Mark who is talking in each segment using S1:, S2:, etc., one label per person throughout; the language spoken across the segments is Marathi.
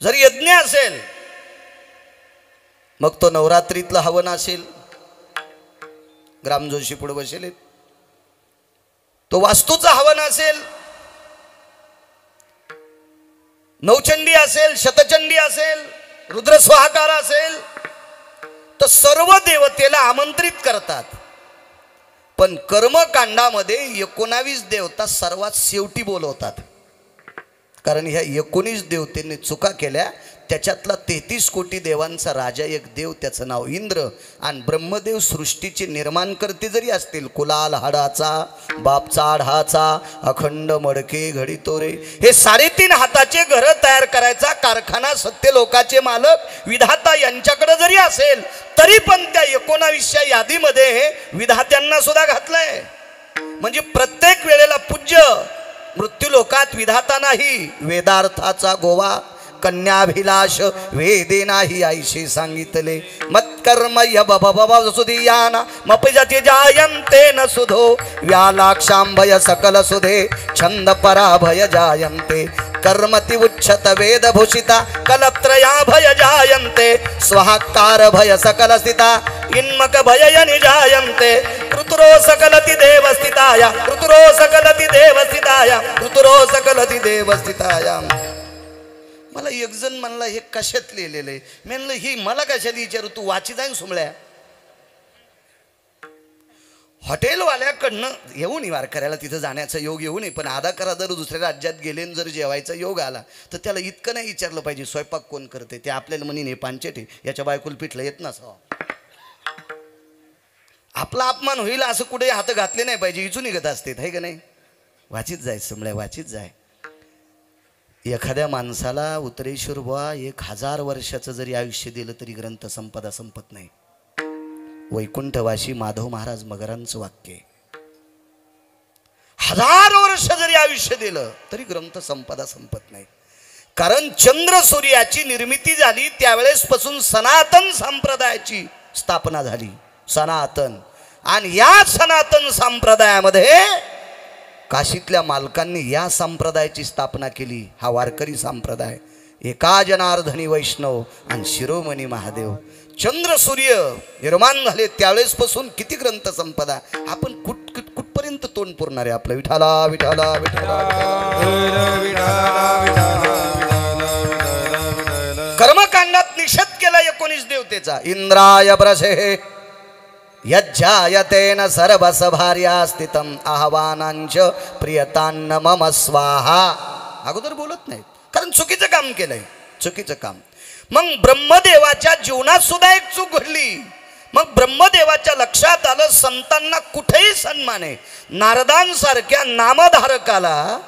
S1: जर यज्ञ असेल मग तो नवरात्रीतला हवन असेल, ग्रामजोशी पुढे बसेल, तो वास्तूचा हवन असेल, नवचंडी असेल, शतचंडी असेल, रुद्रस्वाहाकार असेल, तर सर्व देवतेला आमंत्रित करतात. पण कर्मकांडामध्ये 19 देवता सर्वात शेवटी बोलवतात. कारण ह्या 19 देवतेने चुका केल्या. त्याच्यातला 33 कोटी देवांचा राजा एक देव, त्याचं नाव इंद्र. आणि ब्रह्मदेव सृष्टीचे निर्माण करते जरी असतील, कुलाल हाडाचा, बापचा आढाचा, अखंड मडके घडीतोरे, हे 3.5 हाताचे घर तयार करायचा कारखाना सत्य लोकाचे मालक विधाता यांच्याकडे जरी असेल, तरी पण त्या 19च्या यादीमध्ये विधात्यांना सुद्धा घातलंय. म्हणजे प्रत्येक वेळेला पूज्य मृत्यू लोकात विधाता नाही, वेदार्थाचा गोवा कन्याभिलाष वेदे नाही आईशी सांगितले. मत्कर्म यबबबसुधियाना मपजति जायन्ते न सुधो व्यालाक्षांभय सकल सुधे छंद पराभय जायन्ते. कर्मति उच्छत वेदभूषिता कलत्रया भय जायन्ते. स्वहाकार भय सकल स्थिता इन्मक भय निजायन्ते. ऋतुरो सकलति देवस्थिताया ऋतुरो सकलति देवस्थिताया ऋतुरो सकलति देवस्थिताया. मला एक जण म्हणला हे कशात लिहिलेलं आहे. मी म्हणलं ही मला कशाला विचारू, तू वाची जाईन सुमळ्या. हॉटेलवाल्याकडनं येऊ नये वारकऱ्याला तिथं जाण्याचा योग येऊ नये, पण आधा करा जर दुसऱ्या राज्यात गेले जर जेवायचा योग आला तर त्याला इतकं नाही विचारलं पाहिजे स्वयंपाक कोण करते. ते आपल्याला म्हणे पांचेटे याच्या बायकोला पिठलं येत नसावं. आपला अपमान होईल असं कुठे हात घातले नाही पाहिजे, इचून निघत असते आहे का नाही. वाचीत जाय सुमळ्या, वाचीत जाय. एखाद्या माणसाला उत्तरेश्वर बुवा 1000 वर्षाचं जरी आयुष्य दिलं तरी ग्रंथ संपदा संपत नाही. वैकुंठवासी माधव महाराज मगरांचं वाक्य आहे. 1000 वर्ष जरी आयुष्य दिलं तरी ग्रंथ संपदा संपत नाही. कारण चंद्र सूर्याची निर्मिती झाली त्यावेळेस पासून सनातन संप्रदायाची स्थापना झाली. सनातन. आणि या सनातन संप्रदायामध्ये काशीतल्या मालकांनी या संप्रदायाची स्थापना केली. हा वारकरी संप्रदाय. एका जनार्दनी वैष्णव आणि शिरोमणी महादेव. चंद्र सूर्य निर्माण झाले त्यावेळेस पासून किती ग्रंथ संपदा. आपण कुठपर्यंत तोंड पुरणार आहे आपलं. विठाला विठाला विठाला. कर्मकांडात निषेध केला 19 देवतेचा. इंद्राय ब्रसे यज्जायतेन सर्वस भार्या स्थितम आह्वानांच प्रियतान्न मम स्वाहा. अगोदर बोलत नाहीत कारण चुकीचं काम केलंय, चुकीचं काम. मग ब्रह्मदेवाच्या जीवनात सुद्धा एक चूक घडली. मग ब्रह्मदेवाच्या लक्षात आलं संतांना कुठेही सन्मान आहे. नारदांसारख्या नामधारकाला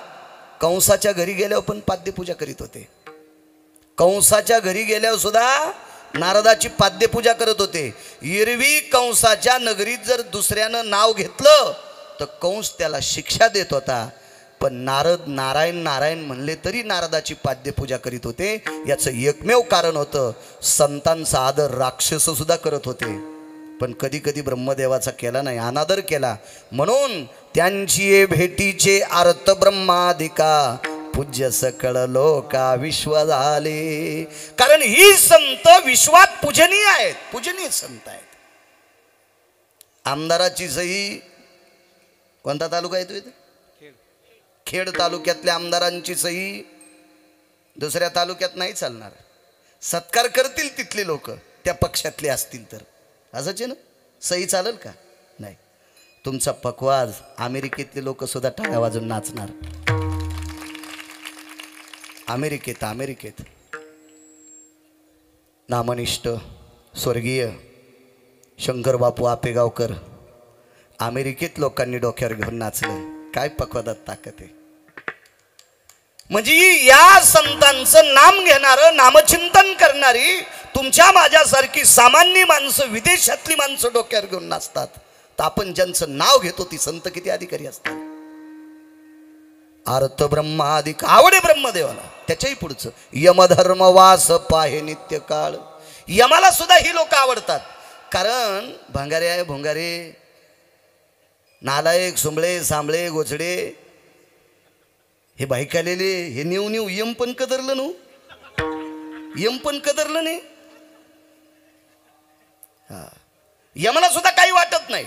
S1: कंसाच्या घरी गेल्यावर पण पाद्यपूजा करीत होते. कंसाच्या घरी गेल्यावर सुद्धा नारदाची पाद्यपूजा करत होते. एरवी कंसाच्या नगरीत जर दुसऱ्यानं नाव घेतलं तर कंस त्याला शिक्षा देत होता. पण नारद नारायण नारायण म्हणले तरी नारदाची पाद्यपूजा करीत होते. याचं एकमेव कारण होतं संतांचा आदर राक्षस सुद्धा करत होते. पण कधी कधी ब्रह्मदेवाचा केला नाही, अनादर केला. म्हणून त्यांची भेटीचे अर्थ ब्रह्मादिका पूज्य सकळ लोका विश्व झाले. कारण ही संत विश्वात पूजनीय आहेत, पूजनीय संत आहेत. आमदाराची सही कोणता तालुका येतो इथे? खेड तालुक्यातल्या आमदारांची सही दुसऱ्या तालुक्यात नाही चालणार. सत्कार करतील तिथले लोक त्या पक्षातले असतील तर. असंच आहे ना, सही चालेल का? नाही. तुमचा पकवाज अमेरिकेतले लोक सुद्धा टाळ्या वाजून नाचणार. अमेरिकेत नामनिष्ठ स्वर्गीय शंकर बापू आपेगावकर अमेरिकेत लोकांनी डोक्यावर घेऊन नाचलं. काय पकवादात ताकद आहे. म्हणजे या संतांचं नाम घेणारं, नामचिंतन करणारी तुमच्या माझ्यासारखी सामान्य माणसं, विदेशातली माणसं डोक्यावर घेऊन नाचतात. तर आपण ज्यांचं नाव घेतो ती संत किती अधिकारी असतात. अर्थ ब्रह्मादिक आवडे ब्रह्मदेवाला. त्याच्याही पुढचं यमधर्म वास पाहे नित्य काळ. यमाला सुद्धा ही लोक आवडतात. कारण भंगारे आहे, भोंगारे, नालायक, सुंबळे, सांबळे, गोचडे हे बाईकालेले हे न्यू यम पण कदरलं नू. यम पण कदरलं नाही. यमाला सुद्धा काही वाटत नाही.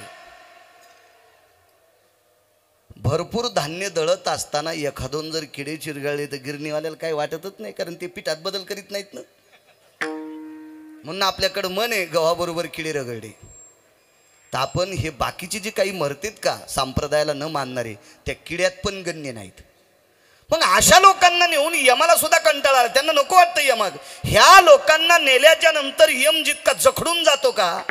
S1: भरपूर धान्य दळत असताना एखादोन जर किडे चिरगाळले तर गिरणीवाल्याला काही वाटतच नाही, कारण ते पिठात बदल करीत नाहीत ना. म्हणून आपल्याकडं मन आहे गव्हाबरोबर किडे रगडे. तर आपण हे बाकीचे जे काही मरतेत का संप्रदायाला न मानणारे, त्या किड्यात पण गण्य नाहीत. मग अशा लोकांना नेऊन यमाला सुद्धा कंटाळा आला. त्यांना नको वाटतं यमाग. ह्या लोकांना नेल्याच्या नंतर यम जितका जखडून जातो का,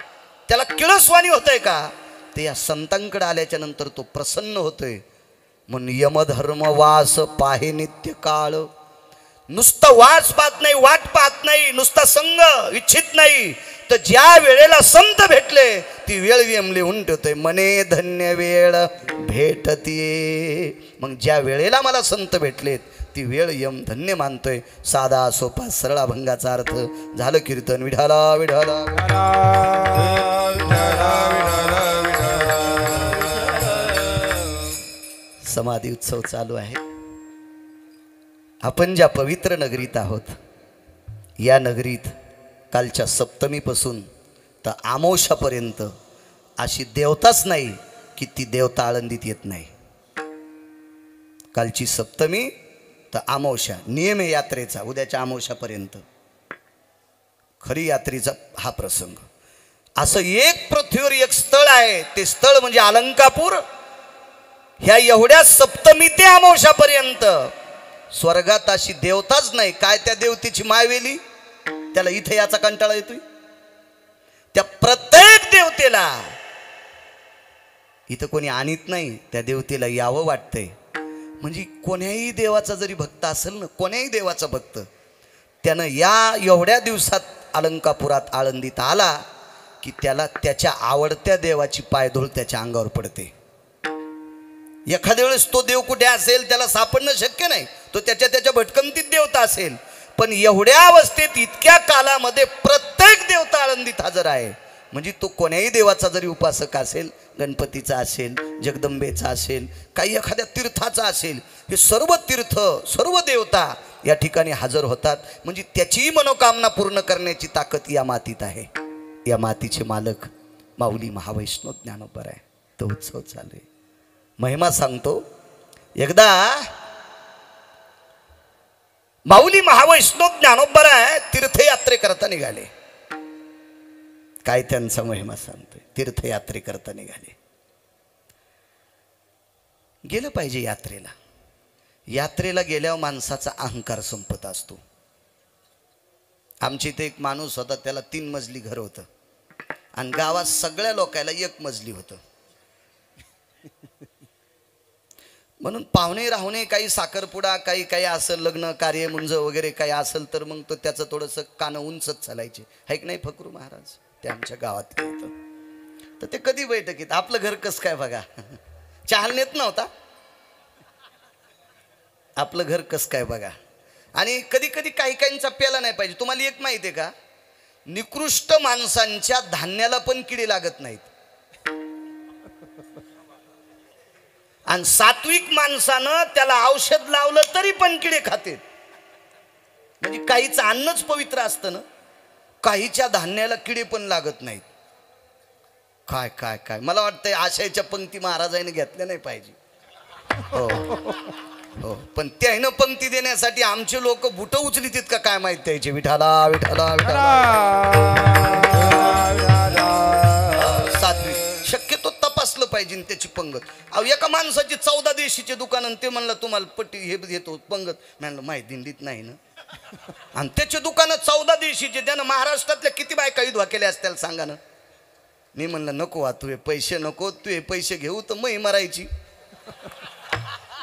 S1: त्याला किळसवाणी होतंय का, ते या संतांकडे आल्याच्या नंतर तो प्रसन्न होतोय. म्हणून यमधर्म वास पाहे नित्य काळ. नुसतं वास पाहत नाही, वाट पाहत नाही, नुसता संग इच्छित नाही, तर ज्या वेळेला संत भेटले ती वेळ यम लिहून ठेवतोय. मने धन्य वेळ भेटतीये. मग ज्या वेळेला मला संत भेटलेत ती वेळ यम धन्य मानतोय. साधा सोपा सरळ अभंगाचा अर्थ झालं कीर्तन. विठाला विठाला समाधी उत्सव चालू आहे. आपण ज्या पवित्र नगरीत आहोत, या नगरीत कालच्या सप्तमीपासून तर आमोशापर्यंत अशी देवताच नाही की ती देवता आळंदीत येत नाही. कालची सप्तमी तर आमोशा नियम आहे यात्रेचा. उद्याच्या आमोशापर्यंत खरी यात्रेचा हा प्रसंग. असं एक पृथ्वीवर एक स्थळ आहे, ते स्थळ म्हणजे अलंकापूर. ह्या एवढ्या सप्तमी ते अमावशापर्यंत स्वर्गात अशी देवताच नाही. काय त्या देवतेची मायवेली, त्याला इथे याचा कंटाळा येतोय. त्या प्रत्येक देवतेला इथं कोणी आणीत नाही, त्या देवतेला यावं वाटतंय. म्हणजे कोण्याही देवाचा जरी भक्त असेल ना, कोण्याही देवाचा भक्त, त्यानं या एवढ्या दिवसात अलंकापुरात आळंदीत आला की त्याला त्याच्या आवडत्या देवाची पायधूळ त्याच्या अंगावर पडते. एखाद्या वेळेस तो देव कुठे असेल त्याला सापडणं शक्य नाही, तो त्याच्या भटकंतीत देवता असेल. पण एवढ्या अवस्थेत इतक्या कालामध्ये प्रत्येक देवता आळंदीत हजर आहे. म्हणजे तो कोण्याही देवाचा जरी उपासक असेल, गणपतीचा असेल, जगदंबेचा असेल, काही एखाद्या तीर्थाचा असेल, हे सर्व तीर्थ सर्व देवता या ठिकाणी हजर होतात. म्हणजे त्याचीही मनोकामना पूर्ण करण्याची ताकद या मातीत आहे. या मातीचे मालक माऊली महावैष्णव ज्ञानोबा आहे. तो उत्सव चालू आहे. महिमा सांगतो. एकदा माऊली महावैष्णव ज्ञानोबा आहे तीर्थयात्रे करता निघाले. काय त्यांचा महिमा सांगतोय. तीर्थयात्रे करता निघाले. गेलं पाहिजे यात्रेला. यात्रेला गेल्यावर माणसाचा अहंकार संपत असतो. आमच्या इथे एक माणूस होता, त्याला 3 मजली घर होतं आणि गावात सगळ्या लोकांना 1 मजली होतं. म्हणून पाहुणे राहुणे काही साखरपुडा काही काही असेल, लग्न कार्य मुंज वगैरे काही असेल तर मग तो त्याचं थोडंसं कानं उंचच चालायचे. है की नाही फकरू महाराज, ते आमच्या गावात होतं. तर ते कधी बैठकीत आपलं घर कसं काय बघा, चहाल नेत नव्हता. आपलं घर कसं काय बघा. आणि कधी कधी काही काहींचा प्याला नाही पाहिजे. तुम्हाला एक माहिती आहे का, निकृष्ट माणसांच्या धान्याला पण किडे लागत नाहीत. आणि सात्विक माणसानं त्याला औषध लावलं तरी पण किडे खाते. म्हणजे काहीचं अन्नच पवित्र असतं ना, काहीच्या धान्याला किडे पण लागत नाहीत. काय काय काय मला वाटतंय आशयाच्या पंक्ती महाराजांनी घेतल्या नाही पाहिजे. हो हो, पण त्यानं पंक्ती देण्यासाठी आमचे लोक बुट उचलित का काय माहित त्याचे. विठाला विठाला विठाला. सात्विक शक्यतो तपासलं पाहिजे त्याची पंगत. अहो एका माणसाची 14 देशीचे दुकान, ते म्हणलं तुम्हाला पट्टी हे घेतो पंगत. म्हणलं माहिती दिंडीत नाही ना. आणि त्याचे दुकानं 14 देशीचे. त्यानं महाराष्ट्रातल्या किती बायका विधवा केल्या असत्याला सांगा ना. मी म्हणलं नको वा, तुझे पैसे नको, तुझे पैसे घेऊ तर मही मरायची.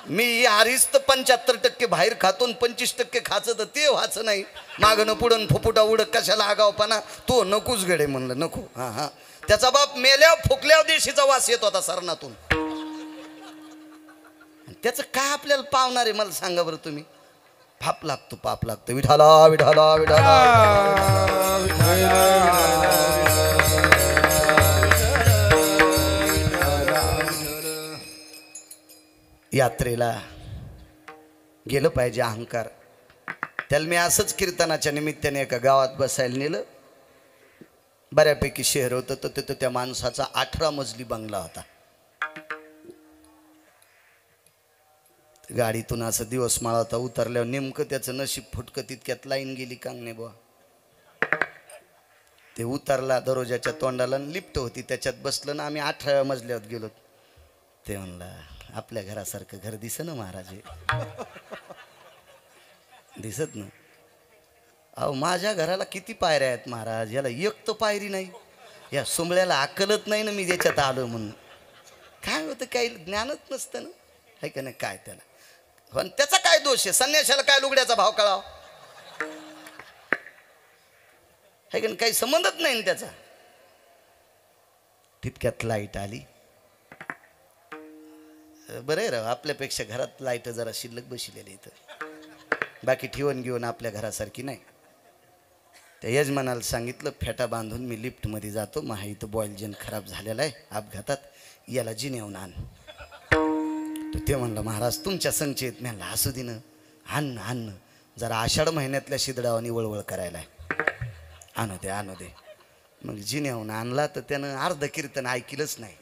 S1: मी आरीच तर 75% बाहेर खातो, 25% खाचं तर ते व्हायचं नाही. मागणं पुढं फुफुटा उडक कशाला आगावपणा, तो नकोच गडे. म्हणलं नको. हा हा, त्याचा बाप मेल्यावर फुकल्यावर देशीचा वास येत होता सरणातून. त्याचं काय आपल्याला पावणार आहे मला सांगा बरं तुम्ही. पाप लागतो, पाप लागतो. विठाला विठाला विठाला. यात्रेला गेलं पाहिजे. अहंकार त्याला मी असंच कीर्तनाच्या निमित्ताने एका गावात बसायला नेलं. बऱ्यापैकी शहर होतं, तर तिथं त्या माणसाचा 18 मजली बंगला होता. गाडीतून असं दिवस माळाता उतरल्यावर नेमकं त्याचं नशीब फुटकं, तितक्यात लाईन गेली कांगणे बुवा. ते उतरला, दरवाजाच्या तोंडाला लिफ्ट होती, त्याच्यात बसलं ना. आम्ही 18व्या मजल्यावर गेलो. ते म्हणला आपल्या घरासारखं घर दिसत ना महाराज, दिसत ना. अहो माझ्या घराला किती पायऱ्या आहेत महाराज, याला एक तर पायरी नाही. या सुंबळ्याला अक्कलत नाही ना मी त्याच्यात आलो म्हणून. काय होतं, काही ज्ञानच नसतं ना, आहे का नाही. काय त्याला पण त्याचा काय दोष आहे, संन्याशाला काय लुगड्याचा भाव कळाव, आहे का नाही. काही संबंधच नाही ना त्याचा. तितक्यात लाईट आली. बरं आहे राव, आपल्यापेक्षा घरात लाईट जरा शिल्लक बसलेली इथं. बाकी ठेवून घेऊन आपल्या घरासारखी नाही. त्या यजमानाला सांगितलं फेटा बांधून मी लिफ्टमध्ये जातो, महा इथं बॉईल जन खराब झालेला आहे अपघातात, याला जिनेवून आण. तर ते म्हणलं महाराज तुमच्या संचयित. मी म्हणलं असू दे ना, आण आण. जरा आषाढ महिन्यातल्या शिदडावानी वळवळ करायला आणू दे आणू दे. मग जिनेवून आणला तर त्यानं अर्ध कीर्तन ऐकलंच नाही.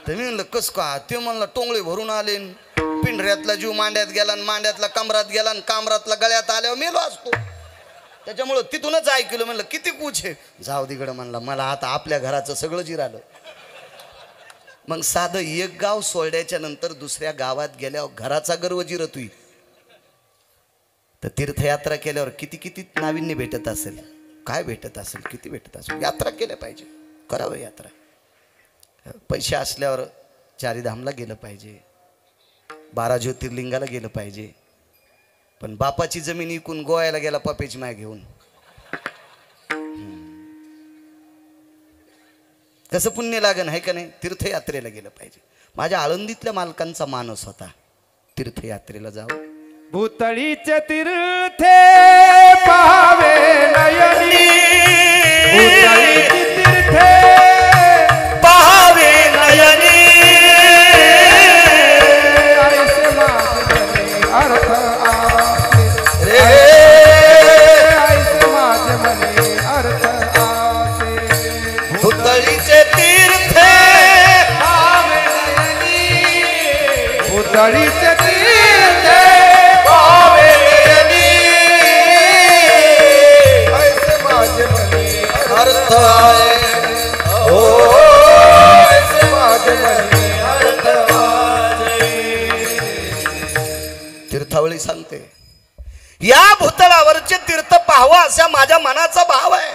S1: तर मी म्हणलं कस का. ते म्हणलं टोंगळे भरून आले, पिंढऱ्यातला जीव मांड्यात गेला, मांड्यातला कमरात गेला, कामरातला गळ्यात आल्यावर मेलो असतो. त्याच्यामुळं तिथूनच ऐकलं. म्हणलं किती पूछे, जाऊ दिगडं म्हणला, मला आता आपल्या घराचं सगळं जिरालं. मग साधं एक गाव सोडल्याच्या नंतर दुसऱ्या गावात गेल्यावर घराचा गर्व जिरतोय. तर तीर्थयात्रा केल्यावर किती किती नाविन्य भेटत असेल, काय भेटत असेल, किती भेटत असेल. यात्रा केल्या पाहिजे, करावं यात्रा. पैसे असल्यावर चारीधामला गेलं पाहिजे, 12 ज्योतिर्लिंगाला गेलं पाहिजे. पण बापाची जमीन इकून गोव्याला गेला पप्याची माय घेऊन, कसं पुण्य लागन, आहे का नाही. तीर्थयात्रेला गेलं पाहिजे. माझ्या आळंदीतल्या मालकांचा मानस होता तीर्थयात्रेला जावं.
S2: भूतळीचे तीर्थे पाहावे नयनी, भूतळीचे तीर्थे
S1: पाहावे नयनी,
S2: ऐसे माझे अर्थ आसे, ऐसे माझे मने अर्थ आसे.
S1: भूतळीचे तीर्थे
S2: पाहावे नयनी, भूतळीचे तीर्थे
S1: पाहावे नयनी,
S2: ऐसे माझे मने
S1: अर्थ आहे. हो
S2: ऐसे माझे मने अर्थ आसे.
S1: तीर्थावळी सांगते, या भूतळावरचे तीर्थ पाहावं असा माझ्या मनाचा भाव आहे.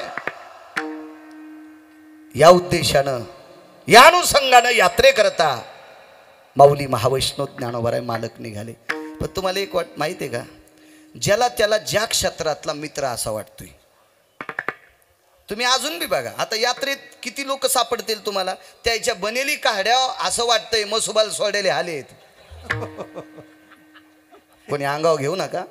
S1: या उद्देशानं, या अनुषंगानं यात्रेकरता माऊली महावैष्णव ज्ञानोबाराय मालक निघाले. पण तुम्हाला एक माहिती आहे का, ज्याला त्याला ज्या क्षेत्रातला मित्र असा वाटतोय. तुम्ही अजून बी बघा, आता यात्रेत किती लोक सापडतील तुम्हाला, त्याच्या बनेली काढ्या असं वाटतंय मसुबाल सोडेले हालेत. कोणी अंगावर घेऊ नका.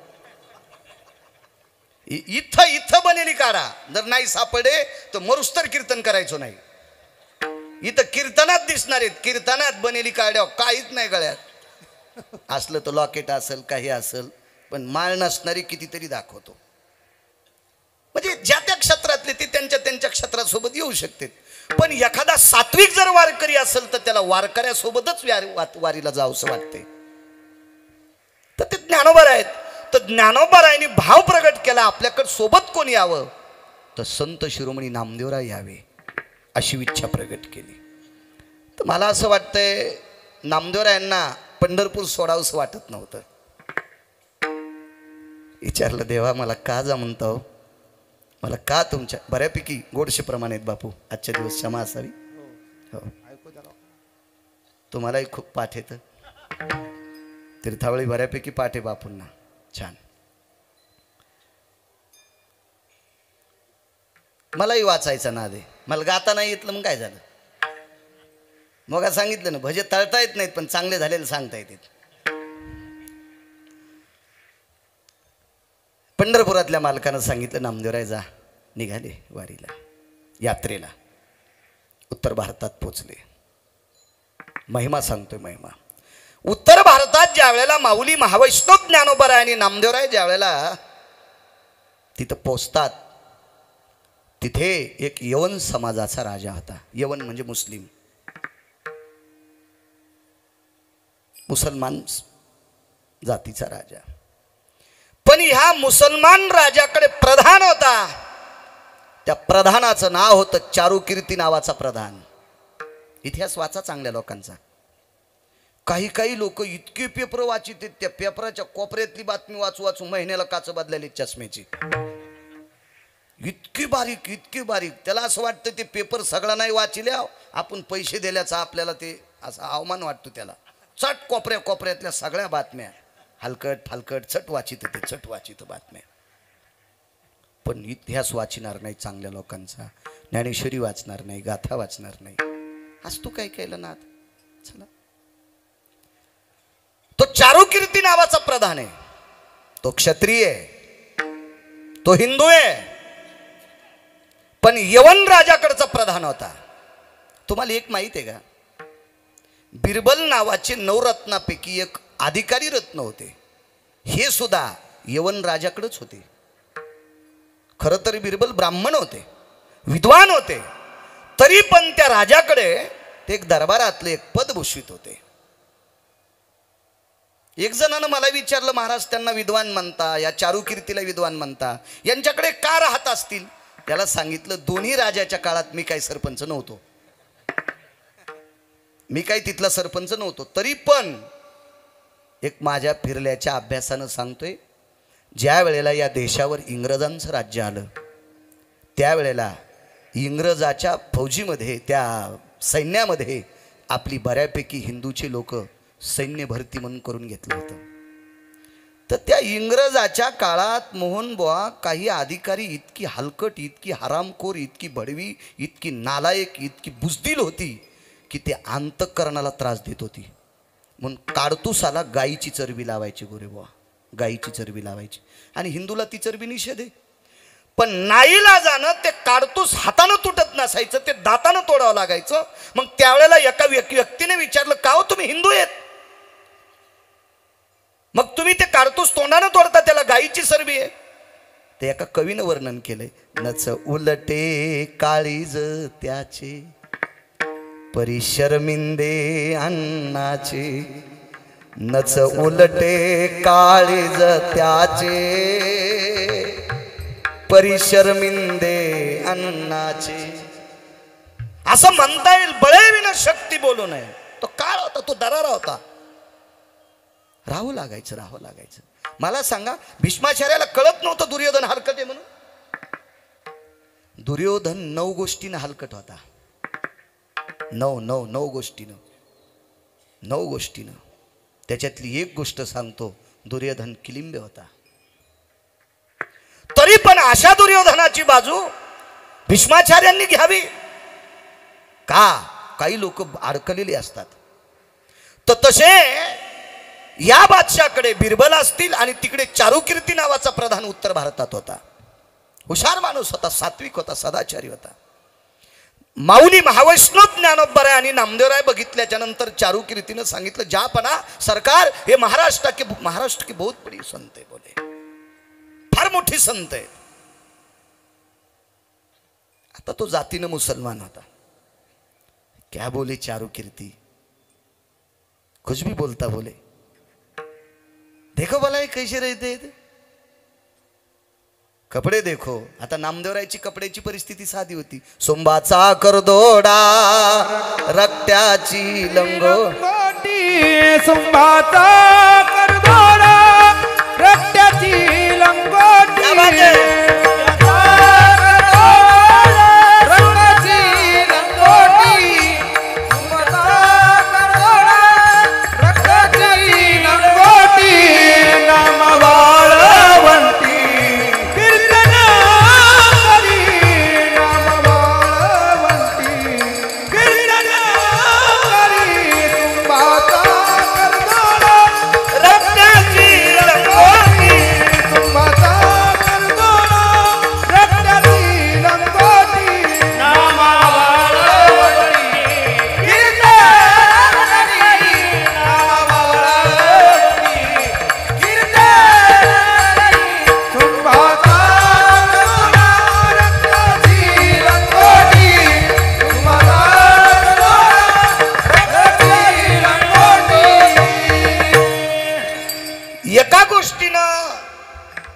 S1: इथं इथं बनेली काढा, जर नाही सापडे तर मरुस्तर कीर्तन करायचो नाही. इथं कीर्तनात दिसणार आहेत, कीर्तनात बनेली काढ्या काहीच नाही गळ्यात. असलं तर लॉकेट असेल, काही असेल, पण माळ नसणारी कितीतरी दाखवतो. म्हणजे ज्या त्या क्षेत्रातले ते त्यांच्या त्यांच्या क्षेत्रासोबत येऊ शकते. पण एखादा सात्विक जर वारकरी असेल तर त्याला वारकऱ्यासोबतच वारीला जावंसं वाटते. तर ते ज्ञानोबा आहेत. तर ज्ञानोबारायांनी भाव प्रगट केला, आपल्याकडे सोबत कोण यावं, तर संत शिरोमणी नामदेवराय यावे अशी इच्छा प्रगट केली. तर मला असं वाटतंय नामदेवरायांना पंढरपूर सोडावंसं वाटत नव्हतं. विचारलं देवा मला का जा म्हणता हो, मला का तुमच्या बऱ्यापैकी गोडशेप्रमाणे आहेत बापू, आजच्या दिवस क्षमा असावी. हो तुम्हालाही खूप पाठ येतं, तीर्थावळी बऱ्यापैकी पाठ आहे बापूंना, छान. मलाही वाचायचा नाद आहे, मला गाता नाही येतलं, मग काय झालं. मग सांगितलं ना, भजे तळता येत नाहीत पण चांगले झालेले सांगता येतात. पंढरपुरातल्या मालकानं सांगितलं नामदेवराय जा. निघाले वारीला, यात्रेला. उत्तर भारतात पोचले. महिमा सांगतोय महिमा. उत्तर भारतात ज्या वेळेला माऊली महावैष्णव ज्ञानोबा आणि नामदेवराय ज्या वेळेला तिथं पोचतात, तिथे एक यवन समाजाचा राजा होता. यवन म्हणजे मुसलमान जातीचा राजा. पण ह्या मुसलमान राजाकडे प्रधान होता. त्या प्रधानाचं नाव होतं चारुकीर्ती नावाचा प्रधान. इतिहास वाचा चांगल्या लोकांचा. काही लोक इतके पेपर वाचित, त्या पेपराच्या कोपऱ्यातली बातमी वाचू वाचू महिन्याला काच बदलेली चष्म्याची. इतकी बारीक. त्याला असं वाटतं ते पेपर सगळा नाही वाचिल्या, आपण पैसे दिल्याचा आपल्याला ते असा अवमान वाटतो त्याला. चट कोपऱ्यातल्या सगळ्या बातम्या हलकट फालकट चट वाचित बातम्या. पण इतिहास वाचणार नाही चांगल्या लोकांचा, ज्ञानेश्वरी वाचणार नाही, गाथा वाचणार नाही. आज तू काय केलं ना. चला, तो चारुकीर्ती नावाचा प्रधान आहे. तो क्षत्रिय आहे, तो हिंदू आहे, पण यवन राजाकडचा प्रधान होता. तुम्हाला एक माहित आहे का, बिरबल नावाचे नवरत्नापैकी एक अधिकारी रत्न होते. हे सुद्धा यवन राजाकडेच होते. खरं तर बिरबल ब्राह्मण होते, विद्वान होते, तरी पण त्या राजाकडे ते एक दरबारातले एक पद भूषित होते. एक जणानं मला विचारलं, महाराज त्यांना विद्वान म्हणता, या चारुकीर्तीला विद्वान म्हणता, यांच्याकडे का राहत असतील? त्याला सांगितलं, दोन्ही राजाच्या काळात मी काही सरपंच नव्हतो, मी काही तिथला सरपंच नव्हतो. तरी पण एक माझ्या फिरल्याच्या अभ्यासानं सांगतोय, ज्या वेळेला या देशावर इंग्रजांचं राज्य आलं, त्यावेळेला इंग्रजाच्या फौजीमध्ये, त्या सैन्यामध्ये आपली बऱ्यापैकी हिंदूची लोक सैन्य भरती म्हणून करून घेतलं होतं. तर त्या इंग्रजाच्या काळात मोहन बुवा काही अधिकारी इतकी हलकट, इतकी हरामखोर, इतकी भडवी, इतकी नालायक, इतकी बुजदिल होती की ते अंतःकरणाला त्रास देत होती. म्हणून काडतुसाला गायीची चरबी लावायची गोरे बुवा, गायीची चरबी लावायची. आणि हिंदूला ती चरबी निषेध आहे. पण नाईलाजानं ते काडतूस हातानं तुटत नसायचं, ते दातानं तोडावं लागायचं. मग त्यावेळेला एका व्यक्तीने विचारलं, का हो तुम्ही हिंदू आहेत, मग तुम्ही ते काडतूस तोंडानं तोडता, त्याला गायीची चरबी आहे. ते एका कवीनं वर्णन केलंय, नच उलटे काळीज त्याचे, परी शर्मिंदे अन्नाचे, नच उलटे काळीज त्याचे, परी शर्मिंदे अन्नाचे. असं म्हणता येईल, बळेविना शक्ती बोलू नये. तो काळ होता, तो दरारा होता, राहू लागायचं. मला सांगा, भीष्माचार्याला कळत नव्हतं दुर्योधन हलकट आहे म्हणून? दुर्योधन 9 गोष्टीनं हलकट होता. 9 गोष्टीनं. त्याच्यातली एक गोष्ट सांगतो, दुर्योधन किलिंबे होता. तरी पण अशा दुर्योधनाची बाजू भीष्माचार्यांनी घ्यावी का? काही लोक अडकलेली असतात. तर तसे या बादशाकडे बिरबल असतील, आणि तिकडे चारुकीर्ती नावाचा प्रधान उत्तर भारतात होता. हुशार माणूस होता, सात्विक होता, सदाचारी होता. माऊली महावैष्णव ज्ञानोबा आणि नामदेवराय बघितल्याच्या नंतर चारुकीर्तीनं सांगितलं, जहापना सरकार, हे महाराष्ट्र के बहुत बड़ी संत है, बोले फार मोठी संत आहे. आता तो जातीनं मुसलमान होता. क्या बोले चारुकीर्ती, कुछ भी बोलता बोले, देखो भला ये कैसे रहते थे, कपडे देखो. आता नामदेवरायची कपड्याची परिस्थिती साधी होती. सोंबाचा करदोडा, रक्त्याची लंगोटी,
S2: सोंबाचा करदोडा, रक्त्याची लंगोटी,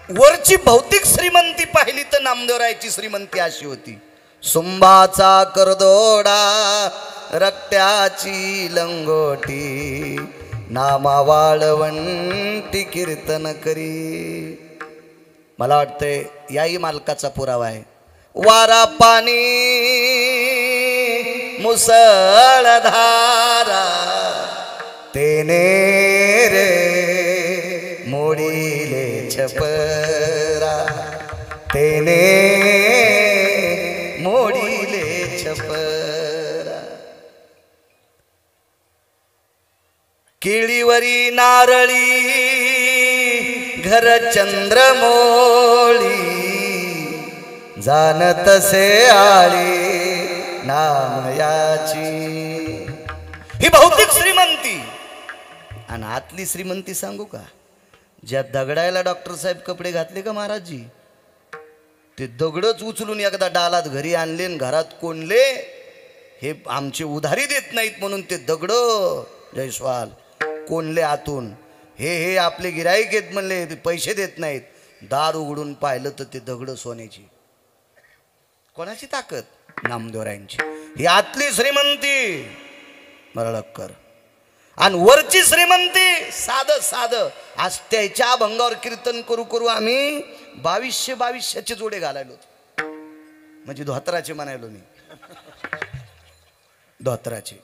S1: वरची भौतिक श्रीमंती पाहिली तर नामदेवरायची श्रीमंती अशी होती. सुंबाचा करदोडा रक्त्याची लंगोटी नामा वाळवंटी कीर्तन करी. मला वाटतंय याही मालकाचा पुरावा आहे. वारा पाणी मुसळधारा तेने रे मोडीले छपरा तेने मोडीले छपरा. केळीवरी नारळी घर चंद्रमोळी जाणत से आळी नाम याची. ही भौतिक श्रीमंती. आणि आतली श्रीमंती सांगू का? ज्या दगडायला डॉक्टर साहेब कपडे घातले का महाराजजी, ते दगडच उचलून एकदा डालात घरी आणले आणि घरात कोणले. हे आमचे उधारी देत नाहीत म्हणून ते दगड जयस्वाल कोणले आतून. हे आपले गिराईक आहेत म्हणले, ते पैसे देत नाहीत. दार उघडून पाहिलं तर ते दगड सोन्याची. कोणाची ताकद? नामदेवरायांची. ही आतली श्रीमंती मरळकर. आणि वरची श्रीमंती साधं साधं. आज त्याच्या अभंगावर कीर्तन करू करू आम्ही 2200 जोडे घालायलो. म्हणजे धोत्राचे म्हणायलो मी, धोत्राचे.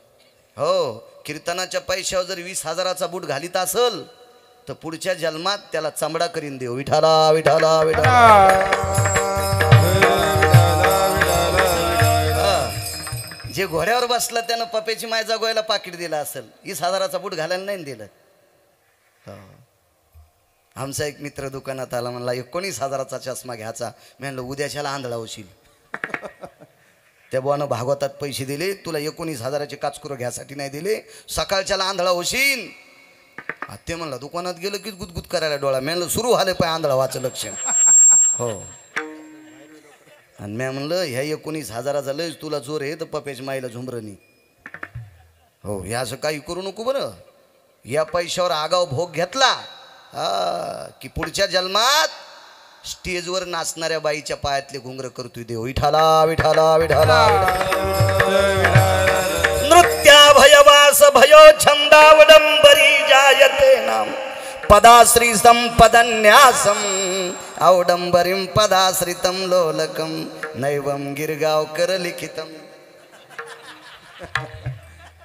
S1: हो, कीर्तनाच्या पैशावर जर 20,000चा बूट घालीत असल तर पुढच्या जन्मात त्याला चमडा करीन देव. विठाला विठाला विठाला. जे घोड्यावर बसला त्यानं पप्याची माय जागवायला पाकिट दिलं असेल, 20,000चा बूट घालायला नाही दिलं. आमचा एक मित्र दुकानात आला, म्हणला 19,000चा चष्मा घ्यायचा. मी म्हणलं उद्याच्याला आंधळा होशील. त्या बुवानं भागवतात पैसे दिले, तुला 19,000चे काचकुरं घ्यायसाठी नाही दिले, सकाळच्याला आंधळा होशील. ते म्हणला दुकानात गेलं की गुदगुद करायला डोळा. मी म्हणलं सुरू झालं पाय आंधळा वाचं लक्षण. हो. आणि मी म्हणलं ह्या 19,000चा लयच तुला जोर आहे तर पप्याची माईला झुंबरणी. हो, हे असं काही करू नको बरं. या पैशावर आगाव भोग घेतला की पुढच्या जन्मात स्टेजवर नाचणाऱ्या बाईच्या पायातले घुंगर करतोय देव. विठाला विठाला विठाला. नृत्याभयवास भयो छंदावडंबरी जायते नाम पदाश्री संपदन्यासम औडंबरीं पदाश्रितम लोलकम नैवम गिरगावकर लिखितम.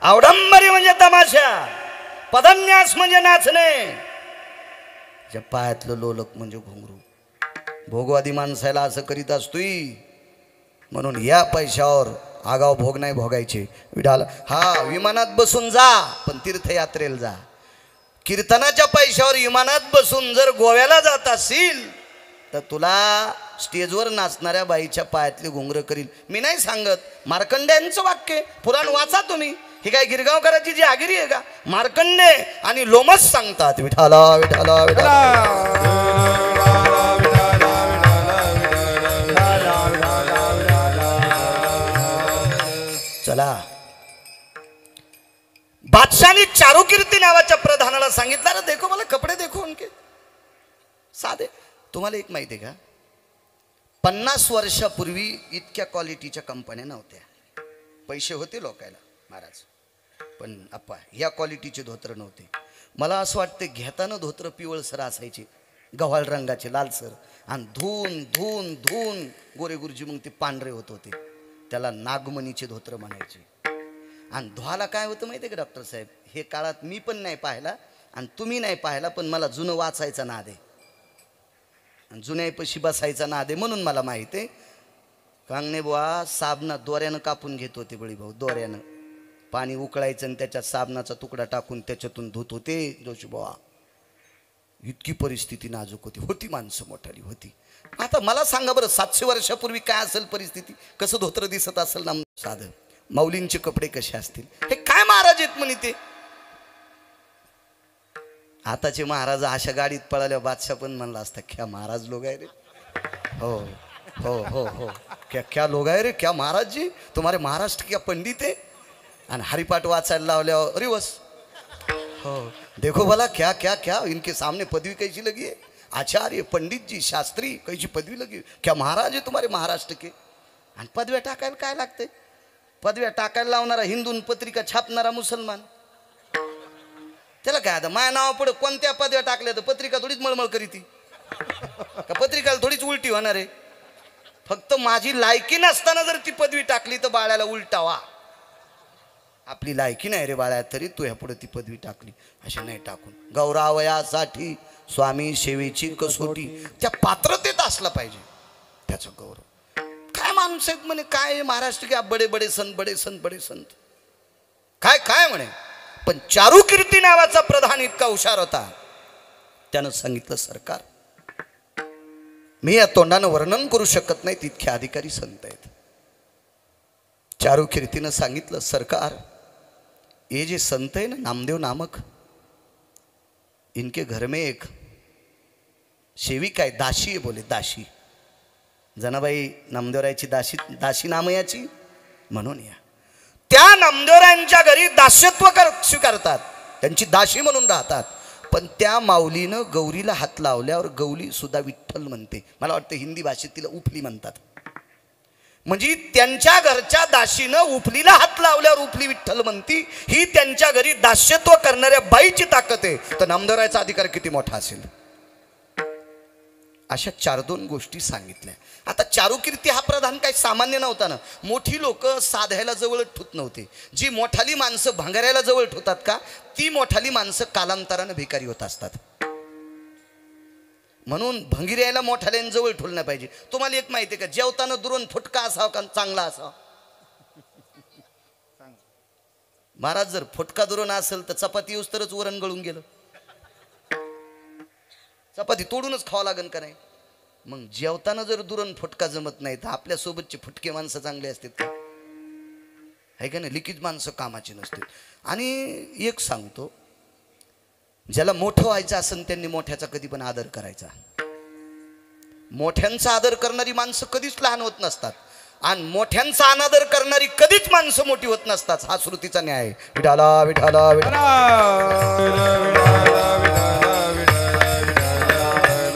S1: औडंबरी म्हणजे तमाशा, पदन्यास म्हणजे नाचणे, ज्या पायातलं लोलक म्हणजे घुंगरू. भोगवादी माणसाला असं करीत असतोय. म्हणून या पैशावर आगाव भोग नाही भोगायचे. विडाला हा विमानात बसून जा पण तीर्थयात्रेला जा. कीर्तनाच्या पैशावर विमानात बसून जर गोव्याला जात असेल तर तुला स्टेजवर नाचणाऱ्या बाईच्या पायातली घुंगर करील. मी नाही सांगत, मार्कंड्यांचं वाक्य पुराण वाचा तुम्ही. ही काय गिरगावकराची जी आगिरी आहे का? मार्कंडे आणि लोमस सांगतात विठाला विठाला विठाला. चला, बादशाहने चारुकीर्ती नावाच्या प्रधानाला सांगितलं, अरे देखो मला कपडे देखो उनके साधे. तुम्हाला एक माहिती आहे का, 50 वर्षापूर्वी इतक्या क्वालिटीच्या कंपन्या नव्हत्या. पैसे होते लोकायला महाराज, पण अप्पा या क्वालिटीचे धोत्र नव्हते. मला असं वाटतं घेताना धोत्र पिवळसर असायचे, गव्हाळ रंगाचे लालसर, आणि धुवून धुवून धुवून गोरे गुरुजी मग ते पांढरे होत होते. त्याला नागमणीचे धोत्र म्हणायचे. आणि धुवाला काय होतं माहिती आहे का डॉक्टर साहेब, हे काळात मी पण नाही पाहिला आणि तुम्ही नाही पाहिला, पण मला जुनं वाचायचा नाद आहे आणि जुन्यापाशी बसायचा नाद आहे म्हणून मला माहिती आहे. कांगणे बुवा साबणात दोऱ्यानं कापून घेत होते बळी भाऊ. दोऱ्यानं पाणी उकळायचं आणि त्याच्यात साबणाचा तुकडा टाकून त्याच्यातून धुत होते जोशी बुवा. इतकी परिस्थिती नाजूक होती. होती माणसं मोठाली होती. आता मला सांगा बरं, 700 वर्षापूर्वी काय असेल परिस्थिती, कसं धोत्र दिसत असेल ना साधं. माऊलींचे कपडे कसे असतील, हे काय महाराज आहेत म्हणे ते. आताचे महाराज अशा गाडीत पळाल्या बादशाह पण म्हणला असता क्या महाराज लोग आहे रे. हो हो हो हो, क्या क्या लोग आहे रे, क्या महाराज जी, तुम्हारे महाराष्ट्र क्या पंडित है. आणि हरिपाठ वाचायला लावल्यावर रिवर्स. हो देखो भला क्या क्या क्या इनके सामने पदवी कैसी लगी है. आचार्य पंडित जी शास्त्री कैची पदवी लगी क्या महाराज आहे तुम्हारे महाराष्ट्र के. आणि पदव्या टाकायला काय लागते. पदव्या टाकायला लावणारा हिंदून पत्रिका छापणारा मुसलमान. त्याला काय आता माझ्या नावा पुढे कोणत्या पदव्या टाकल्या तर पत्रिका थोडीच मळमळ करी ती का पत्रिकाला थोडीच उलटी होणार आहे. फक्त माझी लायकी नसताना जर ती पदवी टाकली तर बाळाला उलटावा. आपली लायकी नाही रे बाळा तरी तू ह्या पुढे ती पदवी टाकली अशी नाही टाकून. गौरवयासाठी स्वामी सेवेची कसोटी त्या पात्रतेत असला पाहिजे त्याचं गौरव. काय माणूस आहेत म्हणे काय महाराष्ट्र के बडे बडे संत बडे संत बडे संत काय काय म्हणे. पण चारुकीर्ती नावाचा प्रधान इतका हुशार होता. त्यानं सांगितलं सरकार मी या तोंडानं वर्णन करू शकत नाही तितके अधिकारी संत आहेत. चारुकीर्तीनं सांगितलं सरकार ये जे संत है ना नामदेव नामक इनके घर में एक सेविका है दासी है बोले दासी. जनाबाई नामदेवरायची दासी दासी नाम याची म्हणून या त्या नामदेवरायांच्या घरी दास्यत्व स्वीकारतात त्यांची दासी म्हणून राहतात. पण त्या माऊलीनं गौरीला हात लावल्यावर गौरी सुद्धा विठ्ठल म्हणते. मला वाटतं हिंदी भाषेत तिला उपली म्हणतात. म्हणजे त्यांच्या घरच्या दासीनं उपलीला हात लावल्यावर उपली विठ्ठल म्हणती. ही त्यांच्या घरी दास्यत्व करणाऱ्या बाईची ताकद आहे. तर नामदेवरायचा अधिकार किती मोठा असेल. अशा 4-2 गोष्टी सांगितल्या. आता चारुकीर्ती हा प्रधान काही सामान्य नव्हता ना. मोठी लोक साध्याला जवळ ठेवत नव्हते. जी मोठाली माणसं भांगाऱ्याला जवळ ठेवतात का ती मोठाली माणसं कालांतरानं भिकारी होत असतात. म्हणून भंगिऱ्याला मोठाल्यांजवळ ठेवलं नाही पाहिजे. तुम्हाला एक माहिती आहे का जेवताना दुरून फुटका असावा का चांगला असावा. महाराज जर फुटका दुरून असेल तर चपाती येऊस तरच वरण गळून गेलं. चपाती तोडूनच खावं लागेल का नाही. मग जेवताना जर दुरण फुटका जमत नाही तर आपल्या सोबतचे फुटके माणसं चांगले असतात का आहे का नाही. लिखित माणसं कामाची नसतील. आणि एक सांगतो ज्याला मोठं व्हायचं असेल त्यांनी मोठ्याचा कधी पण आदर करायचा. मोठ्यांचा आदर करणारी माणसं कधीच लहान होत नसतात आणि मोठ्यांचा अनादर करणारी कधीच माणसं मोठी होत नसतात. हा श्रुतीचा न्याय आहे. विठाला विठाला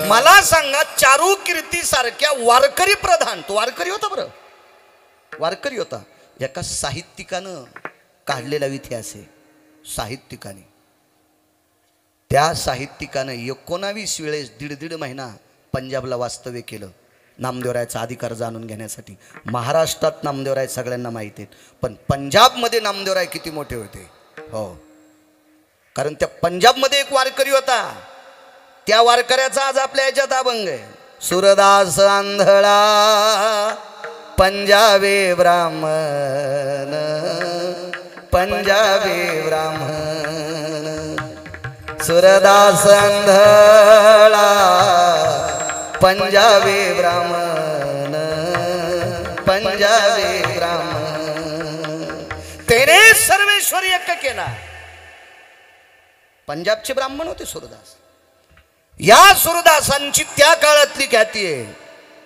S1: मला सांगा चारुकीर्ती सारख्या वारकरी प्रधान तो वारकरी होता बरं वारकरी होता. एका साहित्यिकानं काढलेला इतिहास आहे. साहित्यिकाने त्या साहित्यिकानं 19 वेळेस 1.5 महिना पंजाबला वास्तव्य केलं नामदेवरायचा अधिकार जाणून घेण्यासाठी. महाराष्ट्रात नामदेवराय सगळ्यांना माहिती आहेत पण पंजाबमध्ये नामदेवराय किती मोठे होते. हो कारण त्या पंजाबमध्ये एक वारकरी होता. त्या वारकऱ्याचा आज आपल्या याच्यात अभंग आहे. सुरदास आंधळा पंजाबी ब्राह्मण पंजाबी ब्राह्मण सुरदास आंधळा पंजाबी ब्राह्मण पंजाबी ब्राह्मण तेने सर्वेश्वर एक केला. पंजाबचे ब्राह्मण होते सुरदास. या सुरदासांची त्या काळातली ख्याती आहे.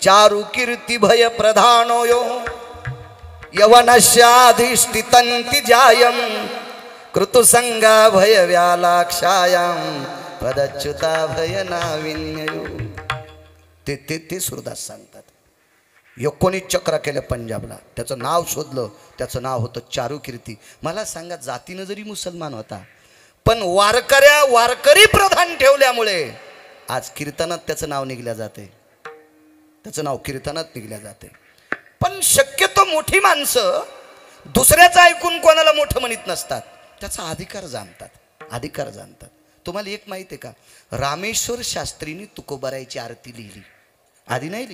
S1: चारुकीर्ती भय प्रधानोयो यवनस्याधिष्ठितंति जायम कृतुसंगा भय व्यालाक्षायाम पदच्युता भय नाविन्ययो. ते सुरदास सांगतात. 19 चक्र केलं पंजाबला. त्याचं नाव शोधलं त्याचं नाव होतं चारुकीर्ती. मला सांगा जातीनं जरी मुसलमान होता पण वारकरी प्रधान ठेवल्यामुळे आज कीर्तनात त्याचं नाव निघल्या जाते. त्याचं नाव कीर्तनात निघल्या जाते. पण शक्यतो मोठी माणसं दुसऱ्याचं ऐकून कोणाला मोठं म्हणत नसतात. त्याचा अधिकार जाणतात. तुम्हाला एक माहिती आहे का रामेश्वर शास्त्रींनी तुकोबारायची आरती लिहिली. आधी नाही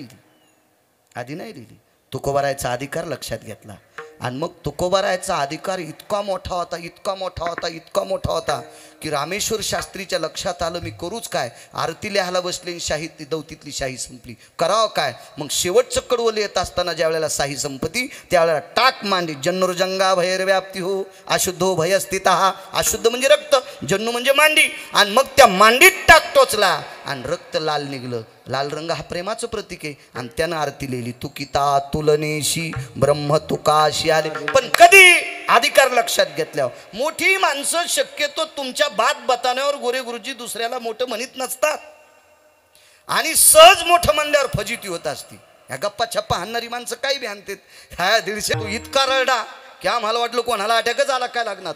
S1: लिहिली. तुकोबारायचा अधिकार लक्षात घेतला आणि मग तुकोबारायचा अधिकार इतका मोठा होता की रामेश्वर शास्त्रीच्या लक्षात आलं मी करूच काय. आरती लिहायला बसले शाही दौतीतली शाही संपली. करावं काय. मग शेवटचं कडवं येत असताना ज्या वेळेला शाही संपती त्यावेळेला टाक मांडी जन्नुर्जंगा भैरव्याप्ती हो अशुद्धो भयस्थिता. अशुद्ध म्हणजे रक्त जन्नू म्हणजे मांडी. आणि मग त्या मांडीत टाक टोचला आणि रक्त लाल निघलं. लाल रंग हा प्रेमाचं प्रतीक आहे. आणि त्यानं आरती लिहिली तुकिता तुलनेशी ब्रह्म तुकाशी आले. पण कधी अधिकार लक्षात घेतल्यावर मोठी माणसं शक्यतो तुमच्या बात बताण्यावर गोरे गुरुजी दुसऱ्याला मोठं म्हणत नसतात. आणि सहज मोठं म्हणल्यावर फजिती होत असती. ह्या गप्पा छप्पा हाणणारी माणसं काही बी आणतात. ह्या 150 तू इतका रडा की आम्हाला वाटलं कोणाला अटॅकच आला काय लग्नात.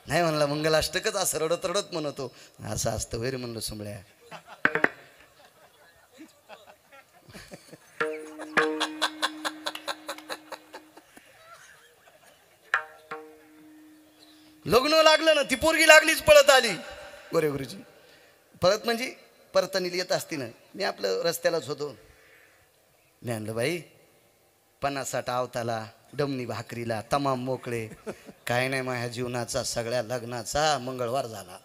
S1: नाही म्हणला मंगलाष्टकच असं रडत रडत म्हणतो. असं असतं वैर म्हणलं सुंबळ्या. लग्न लागलं ना ती पोरगी लागलीच पळत आली गोरे गुरुजी. परत म्हणजे परतनीला येत असती ना. मी आपलं रस्त्यालाच होतो. मी आणलं बाई 50-60 आवताला डमणी भाकरीला तमाम मोकळे. काय नाही माझ्या जीवनाचा सगळ्या लग्नाचा मंगळवार झाला.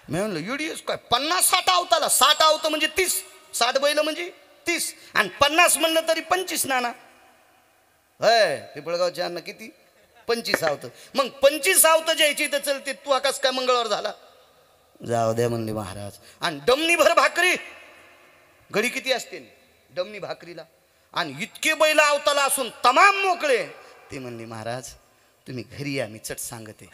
S1: मी म्हणलं युडीएस काय 50-60 आवताला. 60 आवतं म्हणजे 30. 60 बैल म्हणजे 30 आणि 50 म्हणलं तरी 25 नाना. होय पिंपळगावच्या अन्न किती 25 आवतं. मग 25 आवतं ज्यायची तर चलते. तू आकाश काय मंगळवार झाला. जाऊ द्या म्हणले महाराज. आणि डमणी भर भाकरी गडी किती असते डमणी भाकरीला. आणि इतके बैल आवताला असून तमाम मोकळे. ते म्हणले महाराज तुम्ही घरी या मी चट सांगते.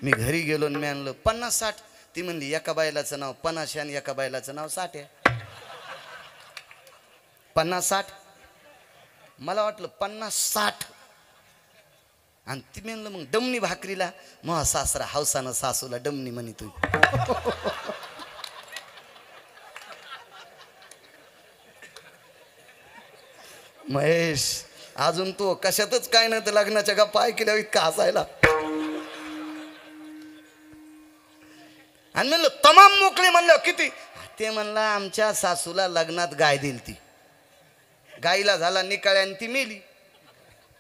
S1: मी घरी गेलो आणि मी आणलं 50-60. ती म्हणली एका बैलाचं नाव 50 आणि एका बैलाचं नाव 60 आहे. 50-60 मला वाटलं 50-60. आणि ती म्हणलं मग डमणी भाकरीला मग सासरा हौसानं सासूला डमणी म्हणी तू. महेश अजून तो कशातच काय नाही तर लग्नाच्या गप्पा ऐकल्या इतका हसायला. आणि म्हणलं तमाम मोकळे म्हणलं किती. ते म्हणला आमच्या सासूला लग्नात गाय दिली ती. गाईला झाला निकाळ्या आणि ती मेली.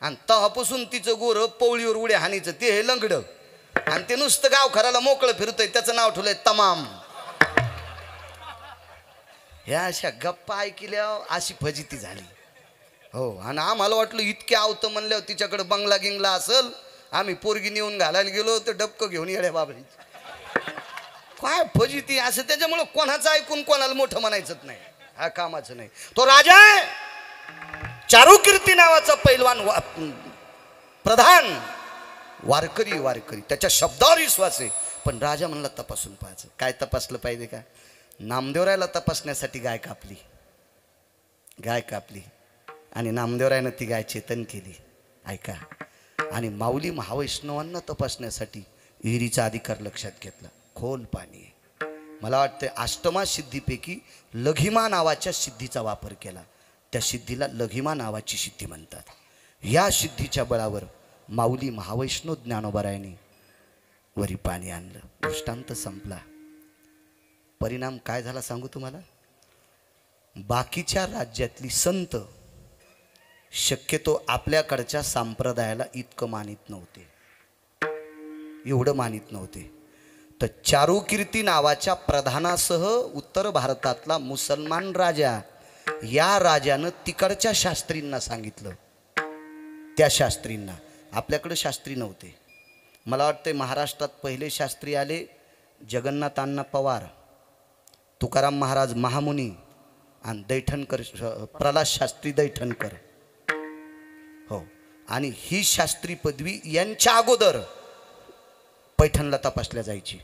S1: आणि तेव्हापासून तिचं गोरं पवळीवर उड्या हानीचं ते हे लंगड. आणि ते नुसतं गाव खराला मोकळं फिरतोय. त्याचं नाव ठेवलंय तमाम. ह्या अशा गप्पा ऐकल्या अशी फजिती झाली. हो आणि आम्हाला वाटलं इतके आवतं म्हणल्यावर तिच्याकडे बंगला गिंगला असल. आम्ही पोरगी नेऊन घालायला गेलो तर डबकं घेऊन येड्या बाबरी. काय फजिती असं. त्याच्यामुळं कोणाचं ऐकून कोणाला मोठं म्हणायचंच नाही. हा कामाचं नाही. तो राजा आहे चारुकीर्ती नावाचा पैलवान प्रधान वारकरी त्याच्या शब्दावर विश्वास आहे. पण राजा म्हणला तपासून पाहायचं. काय तपासलं पाहिजे का. नामदेवरायला तपासण्यासाठी गाय कापली आणि नामदेवरायनं ती गाय चेतन केली. ऐका. आणि माऊली महावैष्णवांना तपासण्यासाठी विहिरीचा अधिकार लक्षात घेतला. खोल पाणी आहे. मला वाटतं अष्टमा सिद्धीपैकी लघिमा नावाच्या सिद्धीचा वापर केला. त्या सिद्धीला लघिमा नावाची सिद्धी म्हणतात. या सिद्धीच्या बळावर माऊली महावैष्णव ज्ञानोबारायांनी वरी पाणी आणलं. दृष्टांत संपला. परिणाम काय झाला सांगू तुम्हाला. बाकीच्या राज्यातली संत शक्यतो आपल्याकडच्या संप्रदायाला इतकं मानित नव्हते. एवढं मानित नव्हते. तर चारुकीर्ती नावाच्या प्रधानासह उत्तर भारतातला मुसलमान राजा या राजानं तिकडच्या शास्त्रींना सांगितलं. त्या शास्त्रींना आपल्याकडे शास्त्री नव्हते. मला वाटतं महाराष्ट्रात पहिले शास्त्री आले जगन्नाथ अण्णा पवार, तुकाराम महाराज महामुनी आणि दैठणकर प्रल्हाद शास्त्री दैठणकर. हो आणि ही शास्त्री पदवी यांच्या अगोदर पैठणला तपासल्या जायची.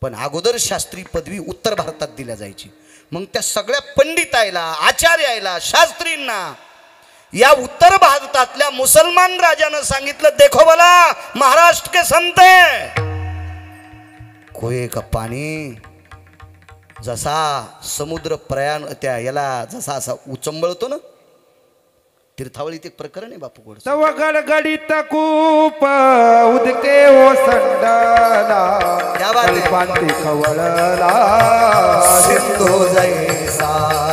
S1: पण अगोदर शास्त्री पदवी उत्तर भारतात दिल्या जायची. मग त्या सगळ्या पंडितायला आचार्याला शास्त्रींना या उत्तर भारतातल्या मुसलमान राजानं सांगितलं देखो बोला महाराष्ट्र के संत कोये का पाणी जसा समुद्र प्रयाण त्या याला जसा असा उचंबळतो ना. तीर्थावळीत एक प्रकरण आहे बापू गोड.
S2: तव गडगडीत कूप उदके ओसंडला कल्पांती खवळला
S1: सिंधू जैसा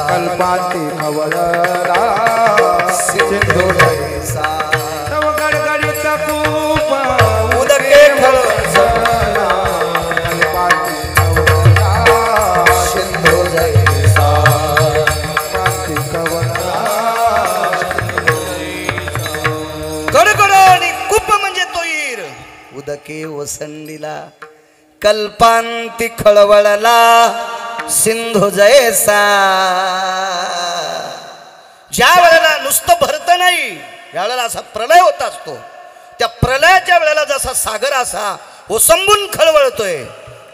S2: कल्पांती खवळला सिंधू जैसा. तव गडगडीत कूप
S1: उदके खवळला
S2: कल्पांती खवळला
S1: सिंधू जैसा
S2: कल्पांती खवळला.
S1: गडगड आणि कुप म्हणजे तोईर. उदके ओसंडीला कल्पांती खळवळला सिंधू जैसा. ज्या वेळेला नुसतं भरतं नाही यावेळेला असा प्रलय होत असतो. त्या प्रलयाच्या वेळेला जसा सागर असा ओसंबून खळवळतोय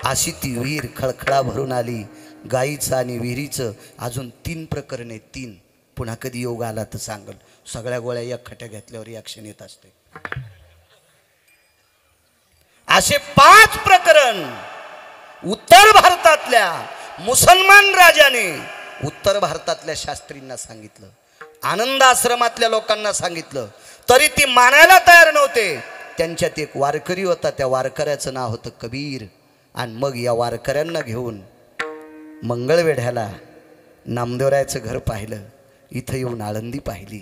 S1: अशी ती वीर खळखळा भरून आली गाईचं आणि विहिरीचं अजून 3 प्रकरणे, 3. पुन्हा कधी योग आला तर सांगल. सगळ्या गोळ्या एकखट्या घेतल्यावर रिॲक्शन येत असते. असे 5 प्रकरण उत्तर भारतातल्या मुसलमान राजाने उत्तर भारतातल्या शास्त्रींना सांगितलं, आनंद आश्रमातल्या लोकांना सांगितलं, तरी ती मानायला तयार नव्हते. त्यांच्यात एक वारकरी होता, त्या वारकऱ्याचं नाव होतं कबीर. आणि मग या वारकऱ्यांना घेऊन मंगळवेढ्याला नामदेवरायाचं घर पाहिलं, इथं येऊन आळंदी पाहिली.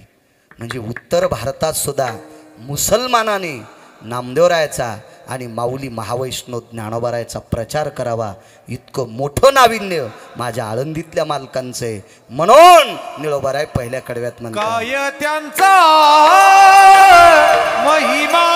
S1: म्हणजे उत्तर भारतात सुद्धा मुसलमानाने नामदेवरायाचा आणि माऊली महावैष्णव ज्ञानोबारायाचा प्रचार करावा, इतकं मोठं नाविन्य माझ्या आळंदीतल्या मालकांचं आहे. म्हणून निळोबाराय पहिल्या कडव्यात म्हणतात,
S2: काय त्यांचा महिमा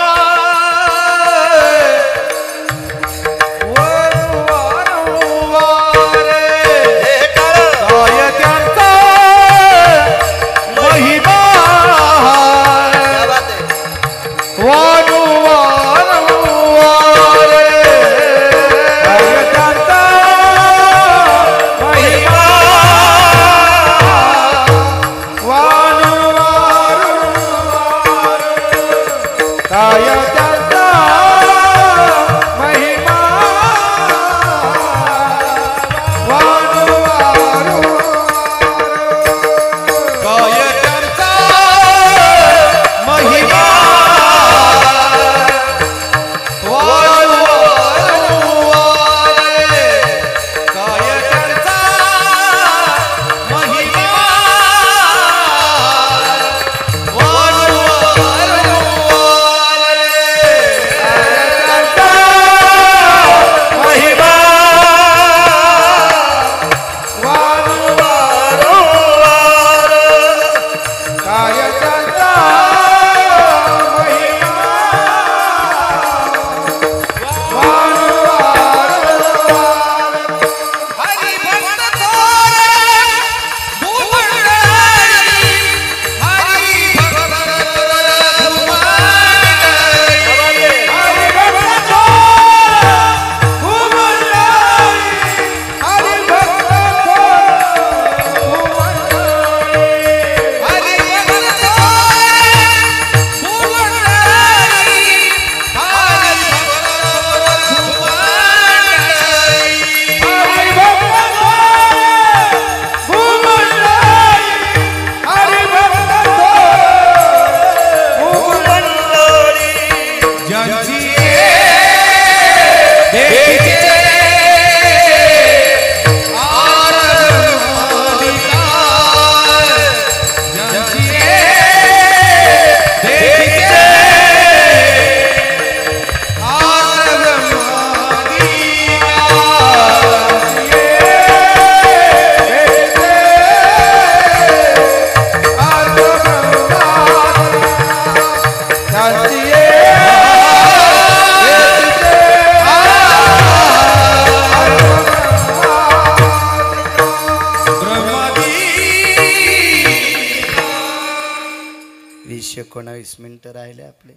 S1: मिनिटं राहिले आपले.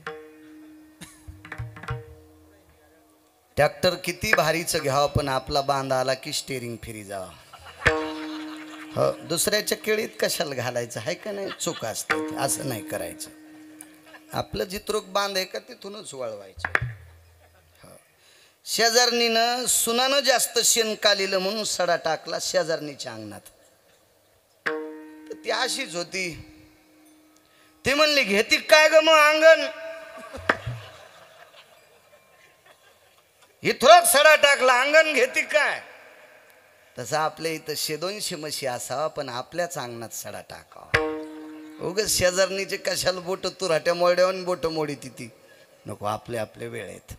S1: ट्रॅक्टर किती भारीचं घ्यावं, पण आपला बांध आला की स्टेरिंग फिरी जावा. हो, दुसऱ्याच्या केळीत कशाला घालायचं आहे का नाही, चूक असते. असं नाही करायचं. आपलं जित्रोक बांध आहे का तिथूनच वळवायचं. हो. शेजारणीनं सुनानं जास्त शेण कालिलं म्हणून सडा टाकला शेजारणीच्या अंगणात. तर ती अशीच होती. ती म्हणली, घेती काय ग मग अंगण, इथं सडा टाकला अंगण घेती काय. तसं आपल्या इथं 100-200 म्हशी असावा, पण आपल्याच अंगणात सडा टाकावा. उगाच शेजारणीचे कशाला बोट तुराट्या मोड्यावर बोट मोडी ती नको. आपले आपले वेळेत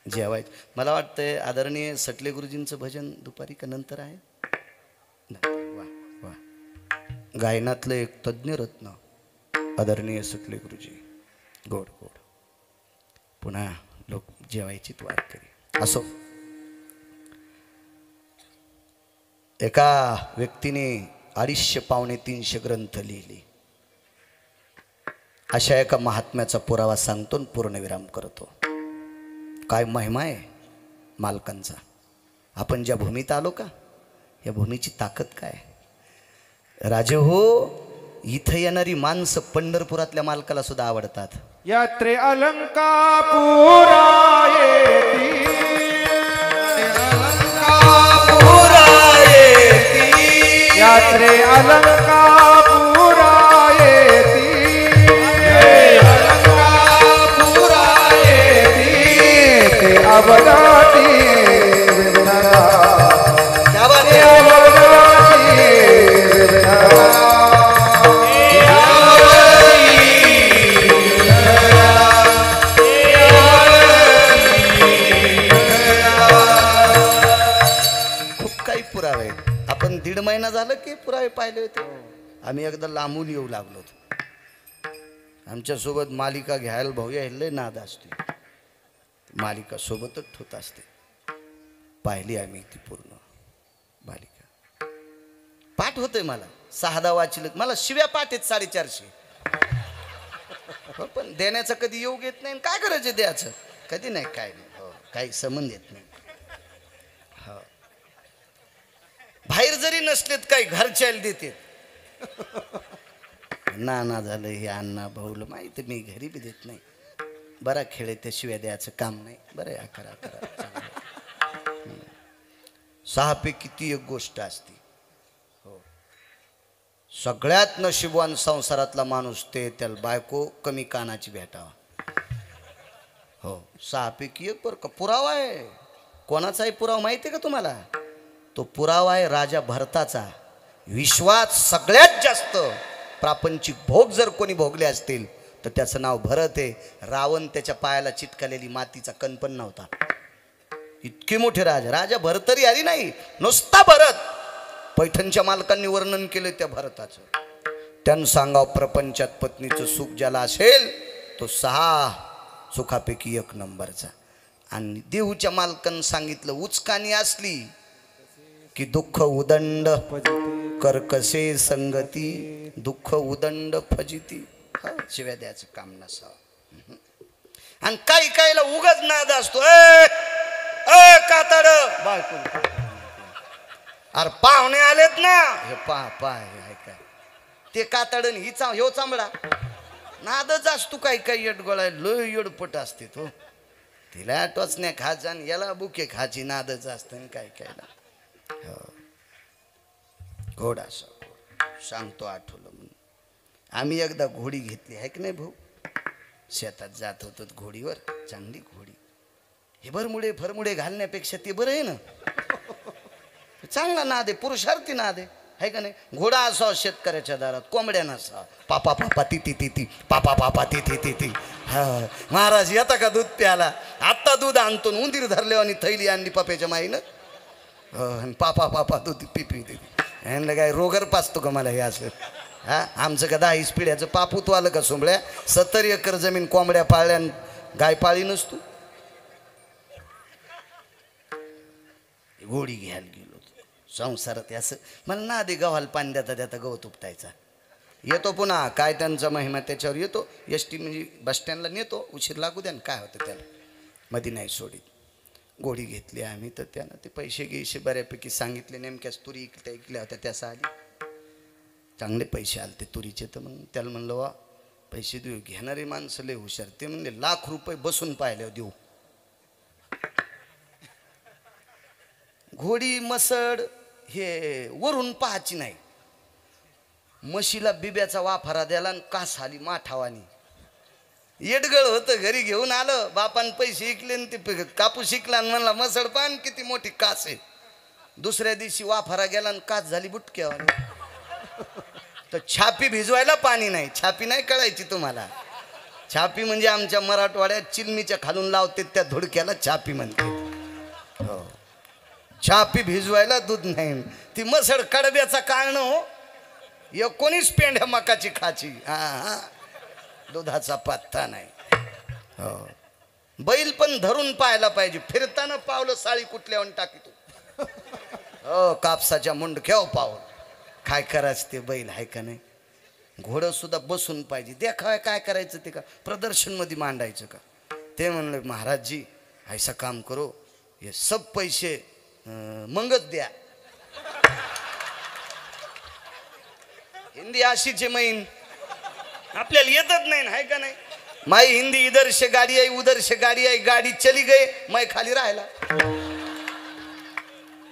S1: जेवायचं. मला वाटतंय आदरणीय सटले गुरुजींचं भजन दुपारी का नंतर आहे. वा वा, गायनातलं एक तज्ज्ञ रत्न आदरणीय सटले गुरुजी. गोड गोड. पुन्हा लोक जेवायची वाट करी. असो, एका व्यक्तीने 250-300 ग्रंथ लिहिली. अशा एका महात्म्याचा पुरावा सांगतो आणि पूर्णविराम करतो. काय महिमा आहे मालकांचा. आपण ज्या भूमीत आलो का या भूमीची ताकद काय. राजे हो, इथं येणारी माणसं पंढरपुरातल्या मालकाला सुद्धा आवडतात.
S2: यात्रे अलंकापुरा येती, यात्रे अलंकापुरा येती, अलंकापुरा येती, ते अवदाती विघ्नरा,
S1: क्या बात
S2: ते
S1: है?
S2: अवदाती विघ्नरा.
S1: खूप काही पुरावे आहेत. आपण 1.5 महिना झालं की पुरावे पाहिले होते. आम्ही एकदा लांबून येऊ लागलो होतो. आमच्यासोबत मालिका घ्यायला भाऊ यायला नाद असते, मालिका सोबतच होत असते. पाहिली आम्ही ती पूर्ण मालिका. पाठ होतंय मला 6-10 वाचलं. मला शिव्या पाठ आहेत 450. हो, पण देण्याचं कधी योग येत नाही. काय करायचं द्यायचं कधी नाही, काय नाही. हो, काही संबंध येत नाही. हो, बाहेर जरी नसलेत काही घरच्याला देते. नाना झालं हे अण्णा भाऊला माहिती, मी घरी बी देत नाही. बरा खेळ आहे, त्याशिवाय द्यायचं काम नाही. बरं अकरा करा. 6 पैकी ती एक गोष्ट असते. हो, सगळ्यात नशीबवान संसारातला माणूस ते त्याला बायको कमी कानाची भेटावा. हो, 6 पैकी एक. बरं का पुरावा आहे. कोणाचाही पुरावा माहिती आहे का तुम्हाला? तो पुरावा आहे राजा भरताचा. विश्वात सगळ्यात जास्त प्रापंचिक भोग जर कोणी भोगले असतील तर त्याचं नाव भरत आहे. रावण त्याच्या पायाला चिटकलेली मातीचा कण पण नव्हता. इतके मोठे राजा भरतरी आली नाही, नुसता भरत. पैठणच्या मालकांनी वर्णन केलं त्या भरताचं. त्यानं सांगावं प्रपंचात पत्नीचं सुख ज्याला असेल तो 6 सुखापैकी 1 नंबरचा. आणि देहूच्या मालकांनी सांगितलं उचकानी असली की दुःख उदंड करकसे संगती, दुःख उदंड फजिती. शिव्या द्यायचं काम नसावं. आणि काही काहीला उगाच नाद असतो. कातड बायको, अरे पाहुणे आलेत ना, हे हे काय ते कातड ही ह्यो चांबडा. नादच असतो. काही येडगोळा लय येडपट असते तो. तिला टोचण्या खायचा आणि याला बुके खायची नादच असतं. काय कायला घोडा सांगतो आठवलं म्हणून. आम्ही एकदा घोडी घेतली आहे की नाही भाऊ. शेतात जात होतो घोडीवर, चांगली घोडी. हे भरमुडे घालण्यापेक्षा ते बरं आहे ना. चांगला नाद आहे, पुरुषार्थी नाद आहे का नाही. घोडा असावा शेतकऱ्याच्या दारात, कोंबड्या नसावा. पापा पापा ती ती ती ती, पापा पापा ती ती ती ती. हा महाराज येता का दूध प्याला? आत्ता दूध आणतो. उंदीर धरले आणि थैली आणली पप्याच्या माईनं. पापा पापा दूध पिपी ती. ह्यांना काय रोगर पाचतो का मला हे असं? हा, आमचं का 10 पिढ्याचं पापूत आलं का सोंबळ्या? 70 एकर जमीन कोंबड्या पाळल्या, गाय पाळी नसतो. घोडी घ्यायला गेलो संसारात. असं मला ना दे गव्हाला पाणी देता गवत उपटायचा. येतो पुन्हा काय त्यांचा महिमा त्याच्यावर येतो. एसटी म्हणजे बसस्टँडला नेतो, उशीर लागू द्या काय होतं त्याला, मध्ये नाही सोडित. घोडी घेतली आम्ही तर त्यानं ते पैसे गिसे बऱ्यापैकी सांगितले. नेमक्याच तुरी ऐकल्या होत्या त्याचा आली. चांगले पैसे आले ते तुरीचे. तर मग त्याला म्हणलं वा पैसे देऊ. घेणारे माणसं लय हुशार. ते म्हणले ₹1,00,000 बसून पाहिल्यावर देऊ. घोडी मसड हे वरून पाहायची नाही. म्हशीला बिब्याचा वाफारा द्याला आणि कास आली माठावानी. येडगळ होतं. घरी घेऊन आलं बापान पैसे ऐकले आणि ते कापूस शिकला आणि म्हणला मसड पान किती मोठी कास आहे. दुसऱ्या दिवशी वाफारा गेला आणि कास झाली बुटक्यावानी. तर छापी भिजवायला पाणी नाही. छापी नाही कळायची तुम्हाला. छापी म्हणजे आमच्या मराठवाड्यात चिलमीच्या खालून लावते त्या धुडक्याला छापी म्हणते. हो, छापी भिजवायला दूध नाही. ती मसड कडब्याचा कारण हो. 19 पेंढ्या मकाची खाची. हा, दुधाचा पत्ता नाही. हो, बैल पण धरून पाहायला पाहिजे. फिरताना पावलं साळी कुठल्यावर टाकीतो. हो, कापसाच्या मुंडक्यावर पावलं. काय करायचं ते बैल आहे का नाही. घोडं सुद्धा बसून पाहिजे. देखाय काय करायचं ते का प्रदर्शन मध्ये मांडायचं का. ते म्हणले महाराज जी ऐसा काम करो, ये सब पैसे मंगत द्या. हिंदी अशीच आहे मैन, आपल्याला येतच नाही ना, आहे का नाही? माई हिंदी इधर से गाडी आई उधर से गाडी आई, गाडी चली गई मै खाली राहिला.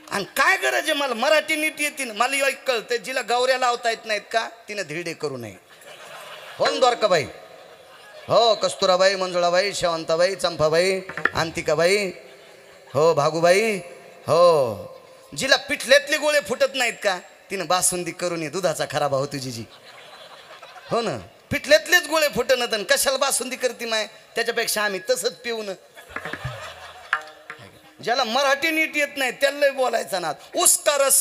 S1: आणि काय करायचे, मला मराठी नीट येते ना, मला एक कळतं जिला गौऱ्या लावता येत नाहीत का तिने धिरडे करू नये. हो ना द्वारकाबाई, हो कस्तुराबाई, मंजुळाबाई, शेवंताबाई, चंपाबाई, अंतिकाबाई, हो भागूबाई, हो जिला पिठल्यातले गोळे फुटत नाहीत का तिनं बासुंदी करून ये, दुधाचा खराबा हो तुझी जी. हो ना, पिठल्यातलेच गोळे फुटणं तर कशाला बासुंदी करते माय, त्याच्यापेक्षा आम्ही तसंच पिऊन. ज्याला मराठी नीट येत नाही त्याला बोलायचा ना उसका रस.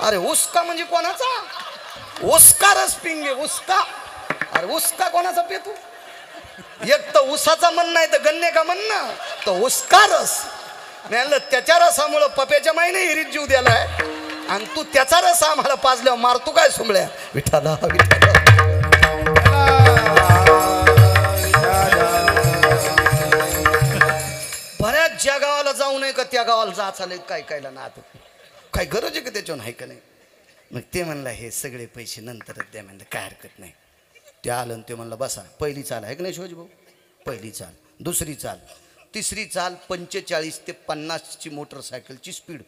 S1: अरे उसका म्हणजे कोणाचा? उसका रस पिंगे, उसका. अरे उसका कोणाचा पितो? एक तर उसाचा म्हण नाही तर गन्ने का म्हण ना, तो उसका रस. म्हणलं त्याच्या रसामुळं पप्याच्या माईने हिरीत जीव द्यालाय आणि तू त्याचा रस आम्हाला पाजल्यावर मारतो काय सुंबळ्या. विठाला विठाला. बऱ्याच ज्या गावाला जाऊ नये का त्या गावाला जा चालेल, काय कायला ना आता काय गरज आहे का त्याच्यावर, आहे का नाही? मग ते म्हणलं हे सगळे पैसे नंतरच द्या. म्हणलं काय हरकत नाही. ते आलं ते म्हणलं बसा, पहिली चाल आहे का नाही शिवाजी भाऊ, पहिली चाल, दुसरी चाल, तिसरी चाल, 45 ते 50ची मोटरसायकलची स्पीड.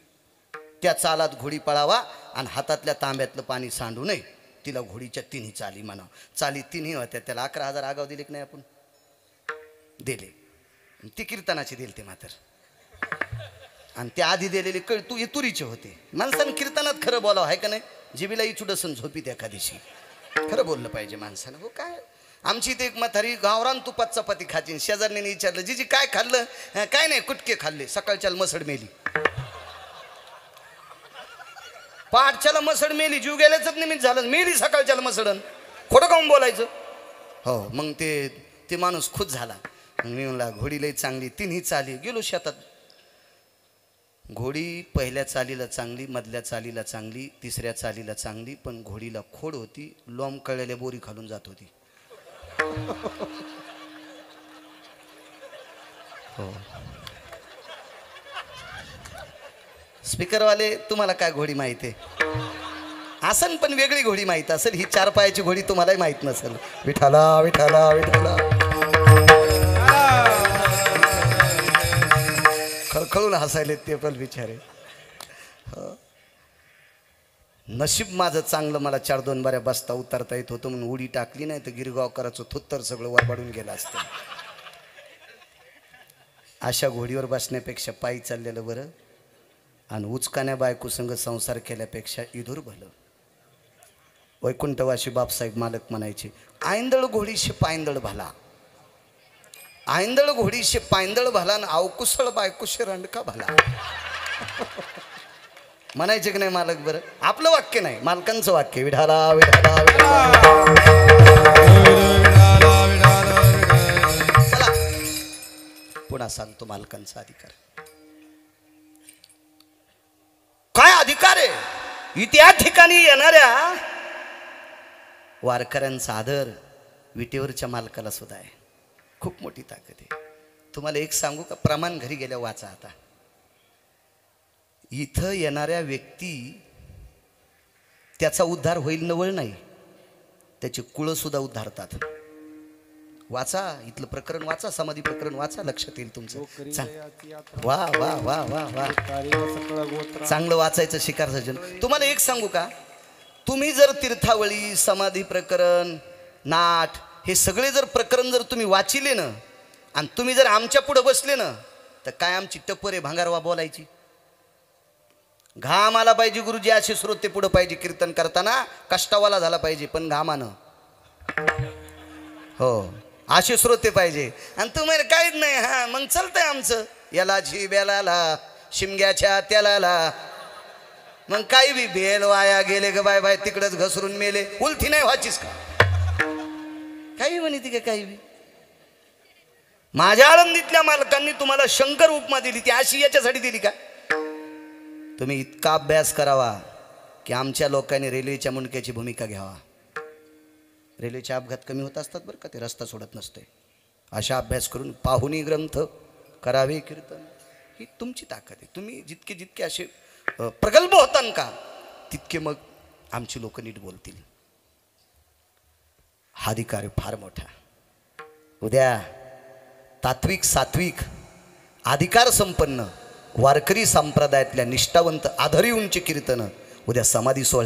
S1: त्या चालात घोडी पळावा आणि हातातल्या तांब्यातलं पाणी सांडू नये. तिला घोडीच्या तिन्ही चाली म्हणावं. चाली तिन्ही होत्या, त्याला 11,000 आगाव दिले की नाही आपण? दिले. ती कीर्तनाचे दिले ते मात्र, आणि ते आधी दिलेले तू तुरीचे होते. माणसानं कीर्तनात खरं बोलावं, आहे का नाही? जिबीला इचुडसन झोपीत एका दिवशी खरं बोललं पाहिजे माणसानं. हो काय, आमची इथे एक म्हातारी गावरान तुपात चपाती खाची, शेजारने विचारलं जीजी काय खाल्लं? काय नाही कुटके खाल्ले. सकाळच्याला मसड मेली, पाठच्याला मसड मेली, जीव गेल्याच निमित्त झालं, मेली सकाळच्याला मसडन. खोटं काऊन बोलायचं? हो मग ते माणूस खुश झाला. मी म्हणला घोडी लई चांगली, तिन्ही चाली. गेलो शेतात, घोडी पहिल्या चालीला चांगली, मधल्या चालीला चांगली, तिसऱ्या चालीला चांगली, पण घोडीला खोड होती, लोंब कळलेल्या बोरी खालून जात होती. हो स्पीकरवाले, तुम्हाला काय घोडी माहिती आहे असन, पण वेगळी घोडी माहीत असेल. ही 4 पायाची घोडी तुम्हालाही माहीत नसेल. विठाला विठाला विठाला. खळखळून हसायले ते पण बिचारे. नशीब माझं चांगलं, मला 4-2 बाऱ्या बसता उतरता येत होतं म्हणून उडी टाकली, नाही तर गिरगावकराचं थुत्तर सगळं वरबाडून गेलं असतं. अशा घोडीवर बसण्यापेक्षा पायी चाललेलं बरं, आणि उचकाण्या बायको संग संसार केल्यापेक्षा इधूर भलं. वैकुंठवाशी बापसाहेब मालक म्हणायचे, आयंदळ घोडीशी पायंदळ भला, आयंदळ घोडीशी पायंदळ भला, आणि अवकुसळ बायकोशी रंडका भला. म्हणायचे की नाही मालक? बरं आपलं वाक्य नाही, मालकांचं वाक्य. विठाला विठाला विठाला. चला पुन्हा सांगतो मालकांचा अधिकार. काय अधिकार आहे? त्या ठिकाणी येणाऱ्या वारकऱ्यांचा आदर विटेवरच्या मालकाला सुद्धा आहे. खूप मोठी ताकद आहे. तुम्हाला एक सांगू का? प्रमाण घरी गेल्या वाचा. आता इथं येणाऱ्या व्यक्ती त्याचा उद्धार होईल नवळ नाही, त्याचे कुळ सुद्धा उद्धारतात. वाचा, इथलं प्रकरण वाचा, समाधी प्रकरण वाचा, लक्षात येईल तुमचं. वा वा वा वा वा, चांगलं वाचायचं शिकार सज्जन. तुम्हाला एक सांगू का? तुम्ही जर तीर्थावळी, समाधी प्रकरण, नाट, हे सगळे जर प्रकरण जर तुम्ही वाचिले ना, आणि तुम्ही जर आमच्या पुढे बसले ना, तर काय आमची टप्परे भांगारवा बोलायची. घाम आला पाहिजे गुरुजी, असे श्रोते पुढे पाहिजे. कीर्तन करताना कष्टावाला झाला पाहिजे, पण घामानं. हो असे श्रोते पाहिजे. आणि तुम्ही काहीच नाही, हा मग चालतंय आमचं, याला बेलाला शिमग्याच्या त्याला, मग काही बी बेल वाया गेले ग बाय बाय, तिकडच घसरून मेले. उलथी नाही व्हायचीस का? काही म्हणे ती का काही बी. माझ्या आळंदीतल्या मालकांनी तुम्हाला शंकर उपमा दिली, ती अशी याच्यासाठी दिली का? तुम्ही इतका अभ्यास करावा की आमच्या लोकांनी रेल्वेच्या मुंडक्याची भूमिका घ्यावा. रेल्वेचे अपघात कमी होत असतात बरं का, ते रस्ता सोडत नसते. अशा अभ्यास करून पाहुणी ग्रंथ करावे कीर्तन, ही तुमची ताकद आहे. तुम्ही जितके असे प्रगल्भ होतान का, तितके मग आमची लोक नीट बोलतील. हा अधिकार फार मोठा. उद्या तात्विक सात्विक अधिकार संपन्न वारकरी संप्रदायातल्या निष्ठावंत आधारी उंची कीर्तन उद्या समाधी सोहळ्यात